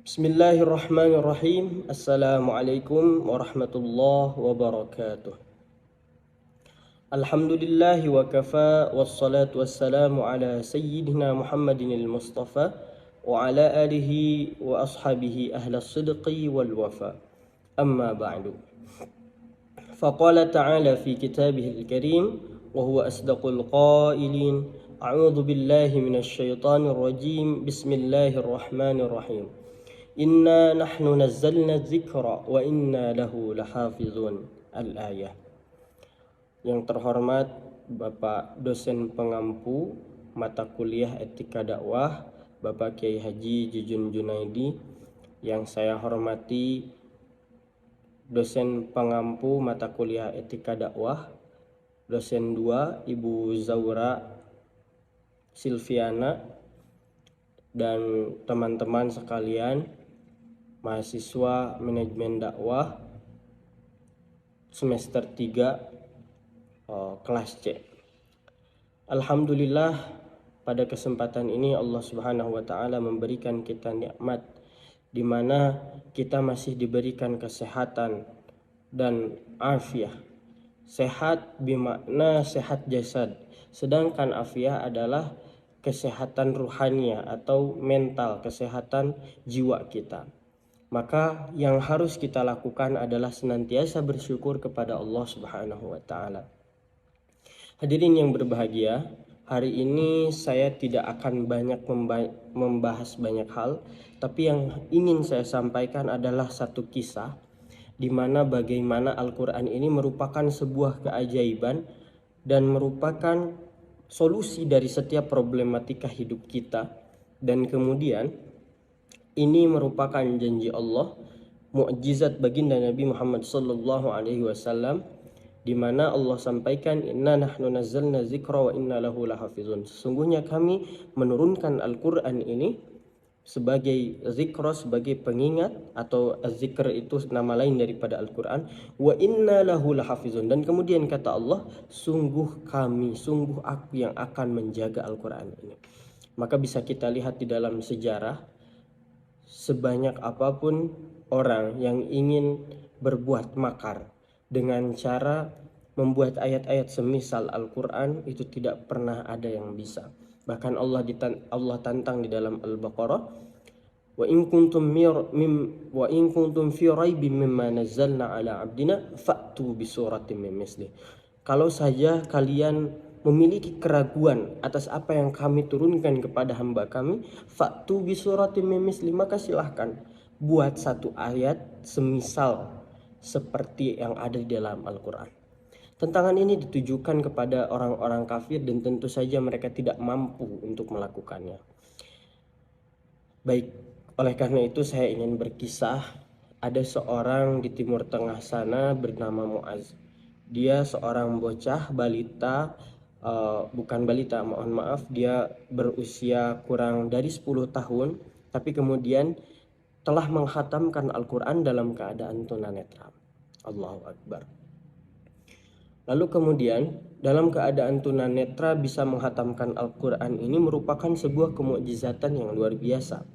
Bismillahirrahmanirrahim. Assalamualaikum warahmatullahi wabarakatuh. Alhamdulillahi wa kafa wassalatu wassalamu ala sayyidina Muhammadin al-Mustafa wa ala alihi wa ashabihi ahla sidqi wal wafa. Amma ba'du. Faqala ta'ala fi kitabihil karim wa huwa asdaqul qailin. A'udzu billahi minasy syaithanir rajim. Bismillahirrahmanirrahim. Inna nahnu nazzalna dzikra wa inna lahu lahafizun. Al-ayah. Yang terhormat Bapak dosen pengampu mata kuliah etika dakwah Bapak Kiai Haji Jujun Junaidi, yang saya hormati dosen pengampu mata kuliah etika dakwah dosen 2 Ibu Zaura Silviana, dan teman-teman sekalian mahasiswa manajemen dakwah semester 3 kelas C. Alhamdulillah, pada kesempatan ini Allah Subhanahu wa taala memberikan kita nikmat di mana kita masih diberikan kesehatan dan afiah. Sehat bermakna sehat jasad, sedangkan afiah adalah kesehatan ruhania atau mental, kesehatan jiwa kita. Maka yang harus kita lakukan adalah senantiasa bersyukur kepada Allah Subhanahu wa taala. Hadirin yang berbahagia, hari ini saya tidak akan banyak membahas banyak hal, tapi yang ingin saya sampaikan adalah satu kisah di mana bagaimana Al-Qur'an ini merupakan sebuah keajaiban dan merupakan solusi dari setiap problematika hidup kita, dan kemudian ini merupakan janji Allah, mukjizat baginda Nabi Muhammad sallallahu alaihi wasallam, di mana Allah sampaikan inna nahnu nazzalna dzikra wa inna lahu lahafizun. Sesungguhnya kami menurunkan Al-Qur'an ini sebagai zikra, sebagai pengingat, atau az-zikr itu nama lain daripada Al-Qur'an, wa inna lahu lahafizun, dan kemudian kata Allah, sungguh kami, sungguh aku yang akan menjaga Al-Qur'an ini. Maka bisa kita lihat di dalam sejarah, sebanyak apapun orang yang ingin berbuat makar dengan cara membuat ayat-ayat semisal Al-Qur'an, itu tidak pernah ada yang bisa. Bahkan Allah tantang di dalam Al-Baqarah, wa in kuntum fi raibin mimma nazzalna ala abdina fa'tu bi suratin min mislih. Kalau saja kalian memiliki keraguan atas apa yang kami turunkan kepada hamba kami, fa'tu bi suratin min mislih, maka silahkan buat satu ayat semisal seperti yang ada di dalam Al-Qur'an. Tantangan ini ditujukan kepada orang-orang kafir dan tentu saja mereka tidak mampu untuk melakukannya. Baik, oleh karena itu saya ingin berkisah. Ada seorang di Timur Tengah sana bernama Muaz. Dia seorang bocah balita, bukan balita, mohon maaf, dia berusia kurang dari 10 tahun, tapi kemudian telah menghatamkan Al-Quran dalam keadaan tunanetra. Allahu Akbar. Lalu kemudian dalam keadaan tunanetra bisa menghatamkan Al-Quran ini merupakan sebuah kemukjizatan yang luar biasa.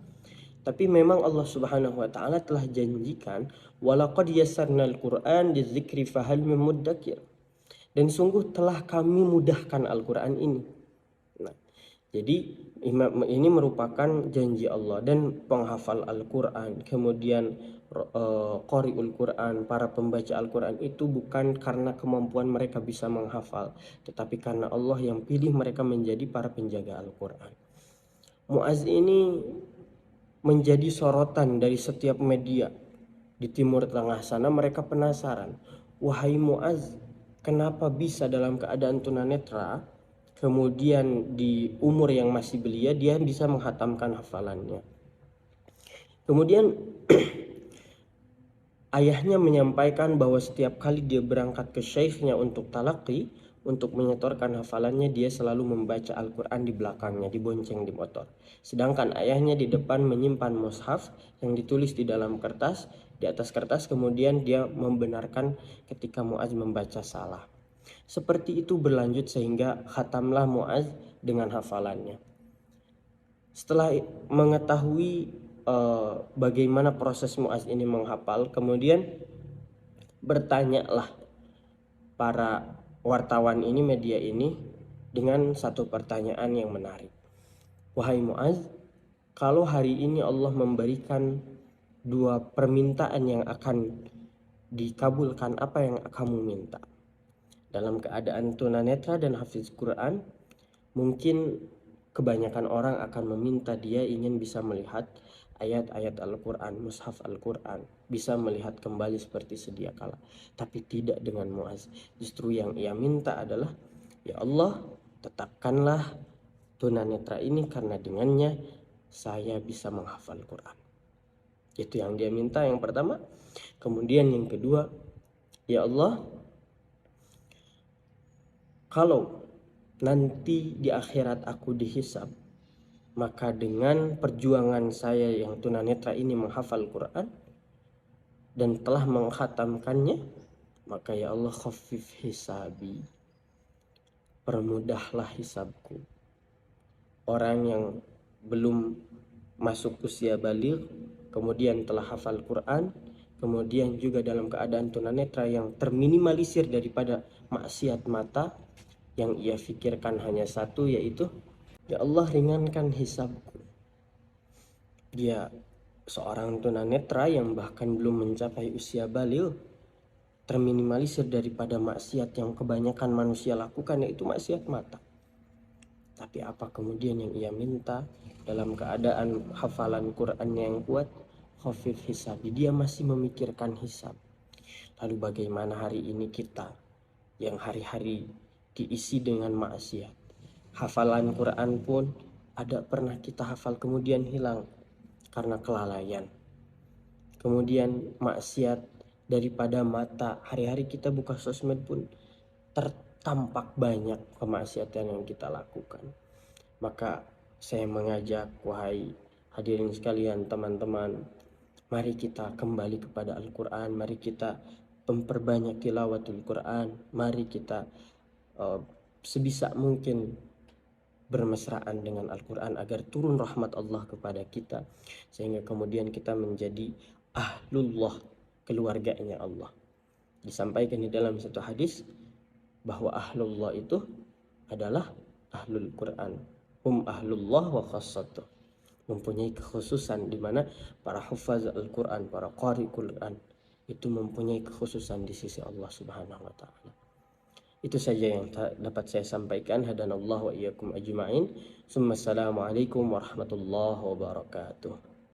Tapi memang Allah Subhanahu wa taala telah janjikan, walaqad yassarnal Qur'an lidzikri fahal min muddakir. Dan sungguh telah kami mudahkan Al-Quran ini. Nah, jadi ini merupakan janji Allah, dan penghafal Al-Quran, kemudian qari'ul Quran, para pembaca Al-Quran itu bukan karena kemampuan mereka bisa menghafal, tetapi karena Allah yang pilih mereka menjadi para penjaga Al-Quran. Muaz ini menjadi sorotan dari setiap media di Timur Tengah sana. Mereka penasaran, wahai Muaz, kenapa bisa dalam keadaan tunanetra, kemudian di umur yang masih belia dia bisa menghatamkan hafalannya. Kemudian ayahnya menyampaikan bahwa setiap kali dia berangkat ke syekhnya untuk talaqi, untuk menyetorkan hafalannya, dia selalu membaca Al-Quran di belakangnya, dibonceng di motor. Sedangkan ayahnya di depan menyimpan mushaf yang ditulis di dalam kertas. Di atas kertas kemudian dia membenarkan ketika Muaz membaca salah. Seperti itu berlanjut sehingga khatamlah Muaz dengan hafalannya. Setelah mengetahui bagaimana proses Muaz ini menghafal. Kemudian bertanyalah para wartawan ini, media ini, dengan satu pertanyaan yang menarik. Wahai Muaz, kalau hari ini Allah memberikan dua permintaan yang akan dikabulkan, apa yang kamu minta? Dalam keadaan tunanetra dan hafiz Quran, mungkin kebanyakan orang akan meminta dia ingin bisa melihat ayat-ayat Al-Quran, mushaf Al-Quran, bisa melihat kembali seperti sedia kala. Tapi tidak dengan Muaz. Justru yang ia minta adalah, ya Allah, tetapkanlah tunanetra ini karena dengannya saya bisa menghafal Quran. Itu yang dia minta yang pertama. Kemudian yang kedua, ya Allah, kalau nanti di akhirat aku dihisab, maka dengan perjuangan saya yang tunanetra ini menghafal Quran dan telah mengkhatamkannya, maka ya Allah, khaffif hisabi, permudahlah hisabku. Orang yang belum masuk usia baligh, kemudian telah hafal Quran, kemudian juga dalam keadaan tunanetra yang terminimalisir daripada maksiat mata, yang ia pikirkan hanya satu, yaitu ya Allah, ringankan hisabku. Dia seorang tunanetra yang bahkan belum mencapai usia baligh, terminimalisir daripada maksiat yang kebanyakan manusia lakukan, yaitu maksiat mata. Tapi apa kemudian yang ia minta dalam keadaan hafalan Qurannya yang kuat? Khafif hisabi, dia masih memikirkan hisab. Lalu bagaimana hari ini kita yang hari-hari diisi dengan maksiat? Hafalan Quran pun ada pernah kita hafal kemudian hilang karena kelalaian. Kemudian maksiat daripada mata, hari-hari kita buka sosmed pun tampak banyak kemaksiatan yang kita lakukan. Maka saya mengajak, wahai hadirin sekalian, teman-teman, mari kita kembali kepada Al-Quran, mari kita memperbanyak tilawatul Quran, mari kita sebisa mungkin bermesraan dengan Al-Quran agar turun rahmat Allah kepada kita, sehingga kemudian kita menjadi ahlullah, keluarganya Allah. Disampaikan di dalam satu hadis bahwa ahlullah itu adalah ahlul Quran, ahlullah wa khassatuh, mempunyai kekhususan, di mana para hufaz Al-Quran, para qari Quran itu mempunyai kekhususan di sisi Allah Subhanahu wa taala. Itu saja yang dapat saya sampaikan. Hadanallahu wa iyyakum ajma'in. Assalamualaikum warahmatullahi wabarakatuh.